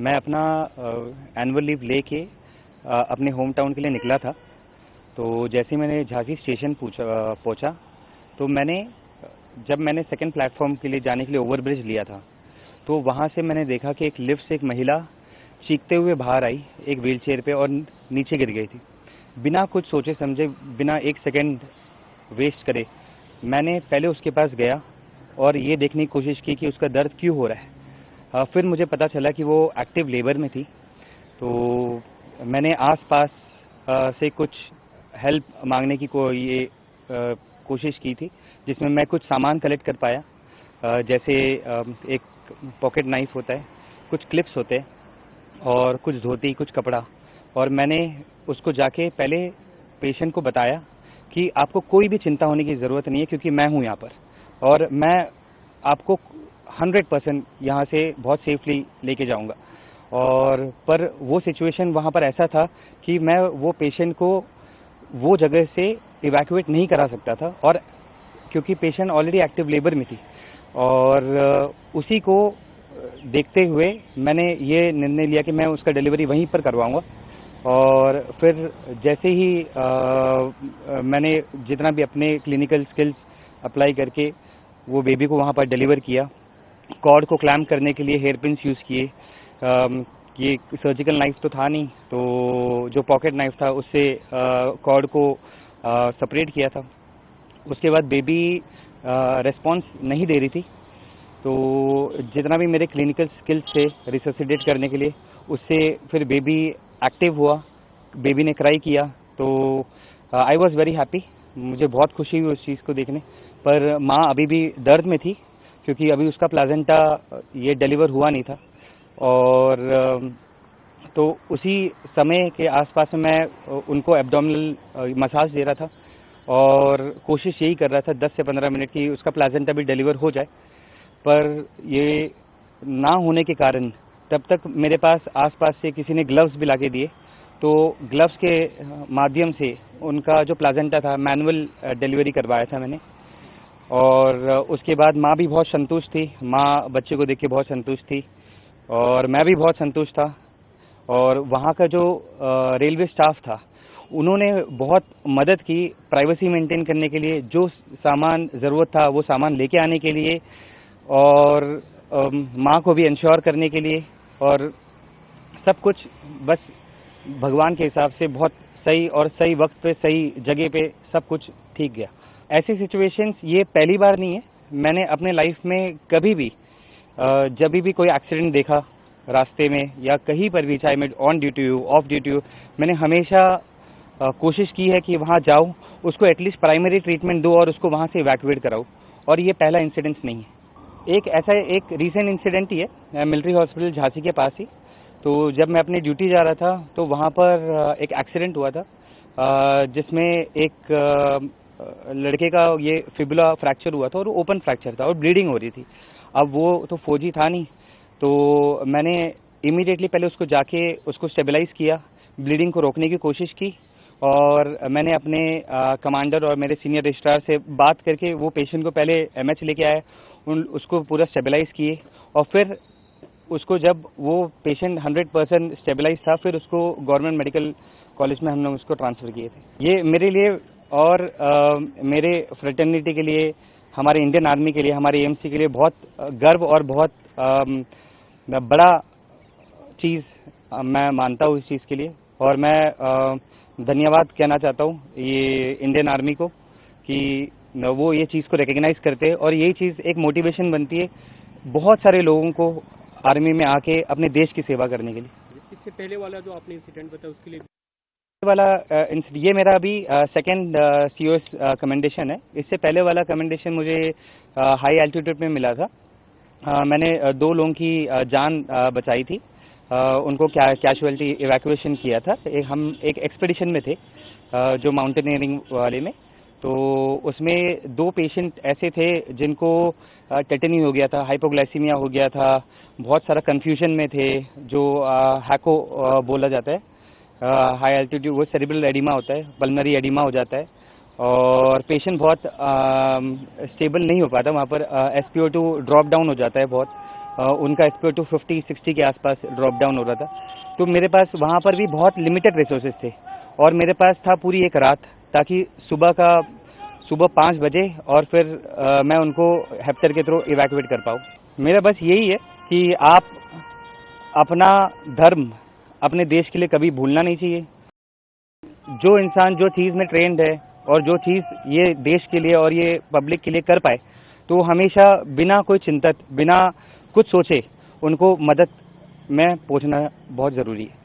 मैं अपना annual leave लेके अपने होम टाउन के लिए निकला था। तो जैसे ही मैंने झांसी स्टेशन पहुंचा तो जब मैंने सेकंड प्लेटफॉर्म के लिए जाने के लिए ओवरब्रिज लिया था तो वहां से मैंने देखा कि एक लिफ्ट से एक महिला चीखते हुए बाहर आई एक व्हीलचेयर पे और नीचे गिर गई थी। बिना कुछ सोचे समझे, बिना एक सेकंड वेस्ट करे, मैंने पहले उसके पास गया और ये देखने की कोशिश की कि उसका दर्द क्यों हो रहा है। फिर मुझे पता चला कि वो एक्टिव लेबर में थी। तो मैंने आसपास से कुछ हेल्प मांगने की कोशिश की थी, जिसमें मैं कुछ सामान कलेक्ट कर पाया। जैसे एक पॉकेट नाइफ होता है, कुछ क्लिप्स होते हैं और कुछ धोती, कुछ कपड़ा। और मैंने उसको जाके पहले पेशेंट को बताया कि आपको कोई भी चिंता होने की ज़रूरत नहीं है, क्योंकि मैं हूँ यहाँ पर और मैं आपको 100% यहाँ से बहुत सेफली लेके जाऊँगा। और पर वो सिचुएशन वहाँ पर ऐसा था कि मैं वो पेशेंट को वो जगह से इवैक्यूएट नहीं करा सकता था, और क्योंकि पेशेंट ऑलरेडी एक्टिव लेबर में थी। और उसी को देखते हुए मैंने ये निर्णय लिया कि मैं उसका डिलीवरी वहीं पर करवाऊँगा। और फिर जैसे ही मैंने जितना भी अपने क्लिनिकल स्किल्स अप्लाई करके वो बेबी को वहाँ पर डिलीवर किया। कॉर्ड को क्लैम्प करने के लिए हेयर पिन्स यूज़ किए। ये सर्जिकल नाइफ तो था नहीं, तो जो पॉकेट नाइफ था उससे कॉर्ड को सेपरेट किया था। उसके बाद बेबी रिस्पॉन्स नहीं दे रही थी, तो जितना भी मेरे क्लिनिकल स्किल्स थे रिससिटेट करने के लिए, उससे फिर बेबी एक्टिव हुआ। बेबी ने क्राई किया, तो आई वॉज वेरी हैप्पी। मुझे बहुत खुशी हुई उस चीज़ को देखने। पर माँ अभी भी दर्द में थी, क्योंकि अभी उसका प्लाजेंटा ये डिलीवर हुआ नहीं था। और तो उसी समय के आसपास में मैं उनको एब्डोमिनल मसाज दे रहा था और कोशिश यही कर रहा था 10 से 15 मिनट की उसका प्लाजेंटा भी डिलीवर हो जाए। पर ये ना होने के कारण तब तक मेरे पास आसपास से किसी ने ग्लव्स भी लाके दिए, तो ग्लव्स के माध्यम से उनका जो प्लाजेंटा था मैनुअल डिलीवरी करवाया था मैंने। और उसके बाद माँ भी बहुत संतुष्ट थी। माँ बच्चे को देख के बहुत संतुष्ट थी और मैं भी बहुत संतुष्ट था। और वहाँ का जो रेलवे स्टाफ था, उन्होंने बहुत मदद की प्राइवेसी मेंटेन करने के लिए, जो सामान ज़रूरत था वो सामान लेके आने के लिए, और माँ को भी इंश्योर करने के लिए। और सब कुछ बस भगवान के हिसाब से बहुत सही और सही वक्त पे सही जगह पे सब कुछ ठीक गया। ऐसी सिचुएशंस ये पहली बार नहीं है। मैंने अपने लाइफ में कभी भी जब भी कोई एक्सीडेंट देखा रास्ते में या कहीं पर भी, चाहे मैं ऑन ड्यूटी हूँ ऑफ ड्यूटी हूँ, मैंने हमेशा कोशिश की है कि वहाँ जाऊँ, उसको एटलीस्ट प्राइमरी ट्रीटमेंट दूँ और उसको वहाँ से इवैक्यूएट कराऊँ। और ये पहला इंसिडेंट नहीं है। एक रीसेंट इंसिडेंट ही है, मिलिट्री हॉस्पिटल झांसी के पास ही। तो जब मैं अपनी ड्यूटी जा रहा था तो वहाँ पर एक एक्सीडेंट हुआ था, जिसमें एक लड़के का ये फिबुला फ्रैक्चर हुआ था और ओपन फ्रैक्चर था और ब्लीडिंग हो रही थी। अब वो तो फौजी था नहीं, तो मैंने इमीडिएटली पहले उसको जाके उसको स्टेबलाइज किया, ब्लीडिंग को रोकने की कोशिश की। और मैंने अपने कमांडर और मेरे सीनियर रजिस्ट्रार से बात करके वो पेशेंट को पहले एमएच लेके आए, उसको पूरा स्टेबलाइज किए। और फिर उसको, जब वो पेशेंट 100% स्टेबलाइज था, फिर उसको गवर्नमेंट मेडिकल कॉलेज में हम लोग उसको ट्रांसफ़र किए थे। ये मेरे लिए और मेरे फ्रेटर्निटी के लिए, हमारे इंडियन आर्मी के लिए, हमारे एएमसी के लिए बहुत गर्व और बहुत बड़ा चीज़ मैं मानता हूँ इस चीज़ के लिए। और मैं धन्यवाद कहना चाहता हूँ ये इंडियन आर्मी को कि वो ये चीज़ को रिकग्नाइज करते हैं और यही चीज़ एक मोटिवेशन बनती है बहुत सारे लोगों को आर्मी में आके अपने देश की सेवा करने के लिए। इससे पहले वाला जो आपने इंसिडेंट बताया उसके लिए वाला ये मेरा अभी सेकंड सीओएस कमेंडेशन है। इससे पहले वाला कमेंडेशन मुझे हाई एल्टीट्यूड में मिला था। मैंने 2 लोगों की जान बचाई थी। उनको कैजुअलिटी इवैक्यूएशन किया था। हम एक एक्सपेडिशन में थे जो माउंटेनियरिंग वाले में। तो उसमें 2 पेशेंट ऐसे थे जिनको टेटनी हो गया था, हाइपोग्लाइसीमिया हो गया था, बहुत सारा कन्फ्यूजन में थे, जो हैको बोला जाता है। हाई एल्टीट्यूड वो सेरिब्रल एडिमा होता है, पल्मनरी एडिमा हो जाता है और पेशेंट बहुत स्टेबल नहीं हो पाता। वहाँ पर SpO2 ड्रॉप डाउन हो जाता है बहुत। उनका SpO2 50-60 के आसपास ड्रॉप डाउन हो रहा था। तो मेरे पास वहाँ पर भी बहुत लिमिटेड रिसोर्सेज थे और मेरे पास था पूरी एक रात, ताकि सुबह 5 बजे और फिर मैं उनको हेप्टर के थ्रू इवैक्यूएट कर पाऊँ। मेरा बस यही है कि आप अपना धर्म अपने देश के लिए कभी भूलना नहीं चाहिए। जो इंसान जो चीज़ में ट्रेंड है और जो चीज़ ये देश के लिए और ये पब्लिक के लिए कर पाए, तो हमेशा बिना कोई चिंतित, बिना कुछ सोचे उनको मदद में पहुंचना बहुत ज़रूरी है।